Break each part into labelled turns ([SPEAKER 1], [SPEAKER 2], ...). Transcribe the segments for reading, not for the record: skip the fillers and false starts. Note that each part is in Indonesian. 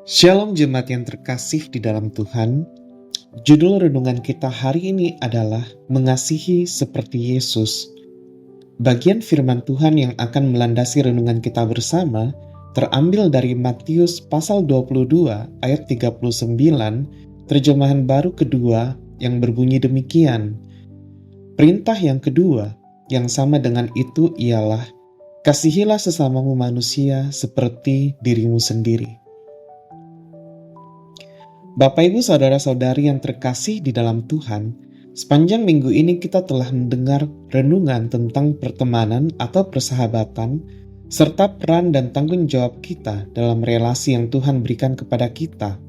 [SPEAKER 1] Shalom jemaat yang terkasih di dalam Tuhan. Judul renungan kita hari ini adalah Mengasihi seperti Yesus. Bagian firman Tuhan yang akan melandasi renungan kita bersama terambil dari Matius pasal 22 ayat 39, terjemahan baru kedua yang berbunyi demikian. Perintah yang kedua yang sama dengan itu ialah, kasihilah sesamamu manusia seperti dirimu sendiri. Bapak Ibu Saudara-saudari yang terkasih di dalam Tuhan, sepanjang minggu ini kita telah mendengar renungan tentang pertemanan atau persahabatan, serta peran dan tanggung jawab kita dalam relasi yang Tuhan berikan kepada kita.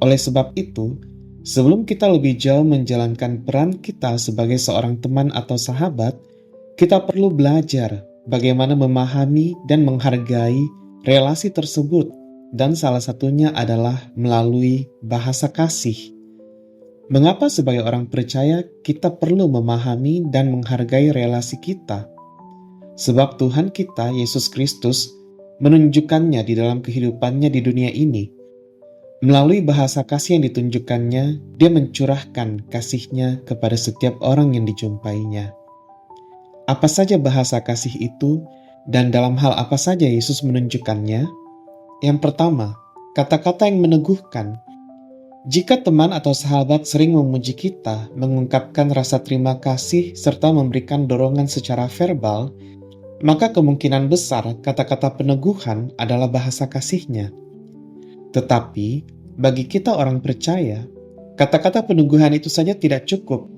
[SPEAKER 1] Oleh sebab itu, sebelum kita lebih jauh menjalankan peran kita sebagai seorang teman atau sahabat, kita perlu belajar bagaimana memahami dan menghargai relasi tersebut. Dan salah satunya adalah melalui bahasa kasih. Mengapa sebagai orang percaya kita perlu memahami dan menghargai relasi kita? Sebab Tuhan kita, Yesus Kristus, menunjukkannya di dalam kehidupannya di dunia ini. Melalui bahasa kasih yang ditunjukkannya, dia mencurahkan kasihnya kepada setiap orang yang dijumpainya. Apa saja bahasa kasih itu, dan dalam hal apa saja Yesus menunjukkannya? Yang pertama, kata-kata yang meneguhkan. Jika teman atau sahabat sering memuji kita, mengungkapkan rasa terima kasih, serta memberikan dorongan secara verbal, maka kemungkinan besar kata-kata peneguhan adalah bahasa kasihnya. Tetapi, bagi kita orang percaya, kata-kata peneguhan itu saja tidak cukup.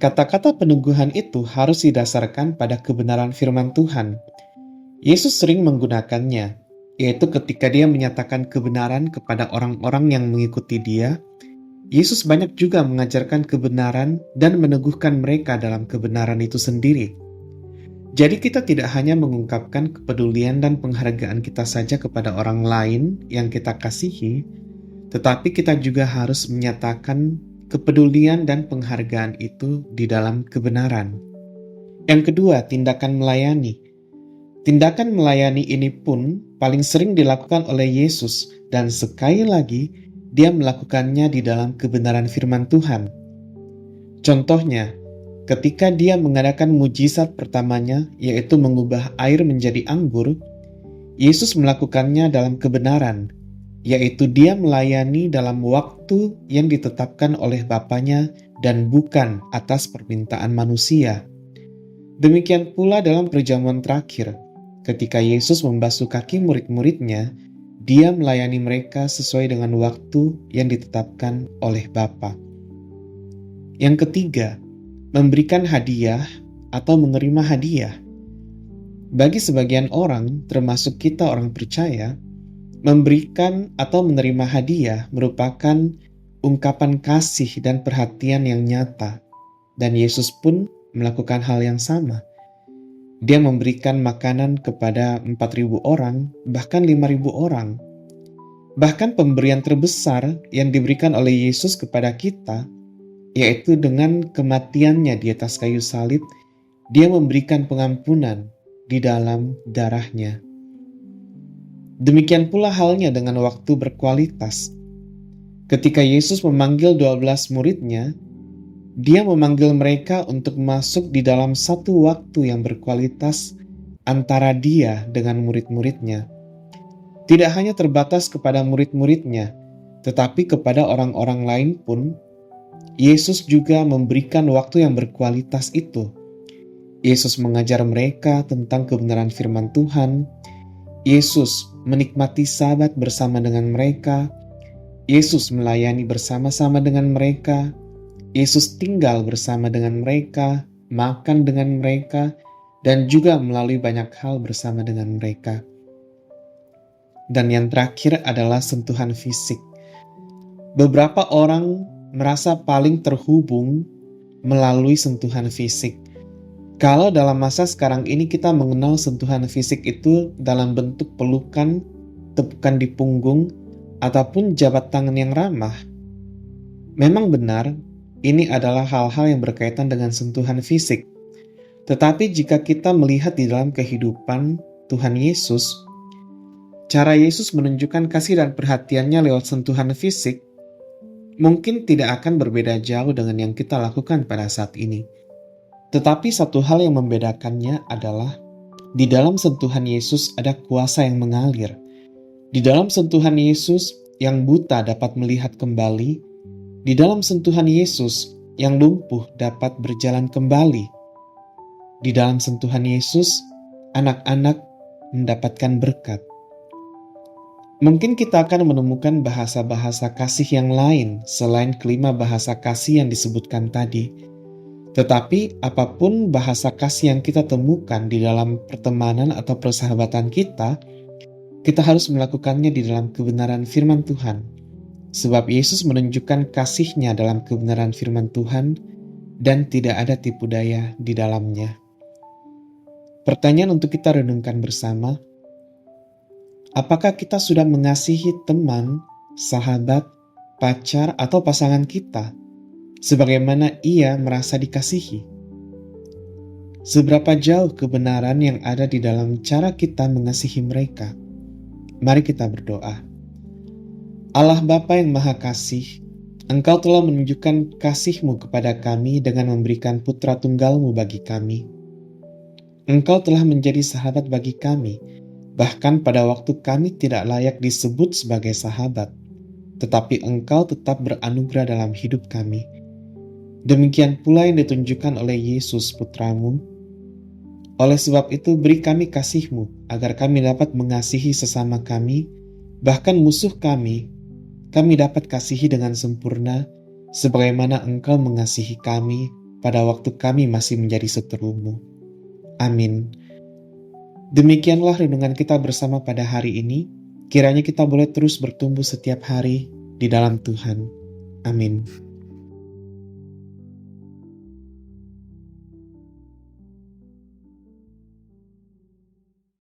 [SPEAKER 1] Kata-kata peneguhan itu harus didasarkan pada kebenaran firman Tuhan. Yesus sering menggunakannya, yaitu ketika dia menyatakan kebenaran kepada orang-orang yang mengikuti dia. Yesus banyak juga mengajarkan kebenaran dan meneguhkan mereka dalam kebenaran itu sendiri. Jadi kita tidak hanya mengungkapkan kepedulian dan penghargaan kita saja kepada orang lain yang kita kasihi, tetapi kita juga harus menyatakan kepedulian dan penghargaan itu di dalam kebenaran. Yang kedua, tindakan melayani. Tindakan melayani ini pun paling sering dilakukan oleh Yesus, dan sekali lagi dia melakukannya di dalam kebenaran firman Tuhan. Contohnya, ketika dia mengadakan mujizat pertamanya, yaitu mengubah air menjadi anggur, Yesus melakukannya dalam kebenaran, yaitu dia melayani dalam waktu yang ditetapkan oleh Bapanya dan bukan atas permintaan manusia. Demikian pula dalam perjamuan terakhir. Ketika Yesus membasuh kaki murid-muridnya, dia melayani mereka sesuai dengan waktu yang ditetapkan oleh Bapa. Yang ketiga, memberikan hadiah atau menerima hadiah. Bagi sebagian orang, termasuk kita orang percaya, memberikan atau menerima hadiah merupakan ungkapan kasih dan perhatian yang nyata. Dan Yesus pun melakukan hal yang sama. Dia memberikan makanan kepada 4.000 orang, bahkan 5.000 orang. Bahkan pemberian terbesar yang diberikan oleh Yesus kepada kita, yaitu dengan kematiannya di atas kayu salib, dia memberikan pengampunan di dalam darahnya. Demikian pula halnya dengan waktu berkualitas. Ketika Yesus memanggil 12 muridnya, dia memanggil mereka untuk masuk di dalam satu waktu yang berkualitas antara dia dengan murid-muridnya. Tidak hanya terbatas kepada murid-muridnya, tetapi kepada orang-orang lain pun, Yesus juga memberikan waktu yang berkualitas itu. Yesus mengajar mereka tentang kebenaran firman Tuhan. Yesus menikmati Sabat bersama dengan mereka. Yesus melayani bersama-sama dengan mereka. Yesus tinggal bersama dengan mereka, makan dengan mereka, dan juga melalui banyak hal bersama dengan mereka. Dan yang terakhir adalah sentuhan fisik. Beberapa orang merasa paling terhubung melalui sentuhan fisik. Kalau dalam masa sekarang ini kita mengenal sentuhan fisik itu dalam bentuk pelukan, tepukan di punggung, ataupun jabat tangan yang ramah. Memang benar, ini adalah hal-hal yang berkaitan dengan sentuhan fisik. Tetapi jika kita melihat di dalam kehidupan Tuhan Yesus, cara Yesus menunjukkan kasih dan perhatiannya lewat sentuhan fisik mungkin tidak akan berbeda jauh dengan yang kita lakukan pada saat ini. Tetapi satu hal yang membedakannya adalah di dalam sentuhan Yesus ada kuasa yang mengalir. Di dalam sentuhan Yesus yang buta dapat melihat kembali. Di dalam sentuhan Yesus yang lumpuh dapat berjalan kembali. Di dalam sentuhan Yesus, anak-anak mendapatkan berkat. Mungkin kita akan menemukan bahasa-bahasa kasih yang lain selain kelima bahasa kasih yang disebutkan tadi. Tetapi apapun bahasa kasih yang kita temukan di dalam pertemanan atau persahabatan kita harus melakukannya di dalam kebenaran firman Tuhan. Sebab Yesus menunjukkan kasih-Nya dalam kebenaran firman Tuhan dan tidak ada tipu daya di dalamnya. Pertanyaan untuk kita renungkan bersama, apakah kita sudah mengasihi teman, sahabat, pacar, atau pasangan kita sebagaimana ia merasa dikasihi? Seberapa jauh kebenaran yang ada di dalam cara kita mengasihi mereka? Mari kita berdoa. Allah Bapa yang Maha Kasih, Engkau telah menunjukkan kasih-Mu kepada kami dengan memberikan putra tunggal-Mu bagi kami. Engkau telah menjadi sahabat bagi kami, bahkan pada waktu kami tidak layak disebut sebagai sahabat, tetapi Engkau tetap beranugerah dalam hidup kami. Demikian pula yang ditunjukkan oleh Yesus Putra-Mu. Oleh sebab itu beri kami kasih-Mu, agar kami dapat mengasihi sesama kami, bahkan musuh kami dapat kasihi dengan sempurna, sebagaimana Engkau mengasihi kami pada waktu kami masih menjadi seteru-Mu. Amin. Demikianlah renungan kita bersama pada hari ini. Kiranya kita boleh terus bertumbuh setiap hari di dalam Tuhan. Amin.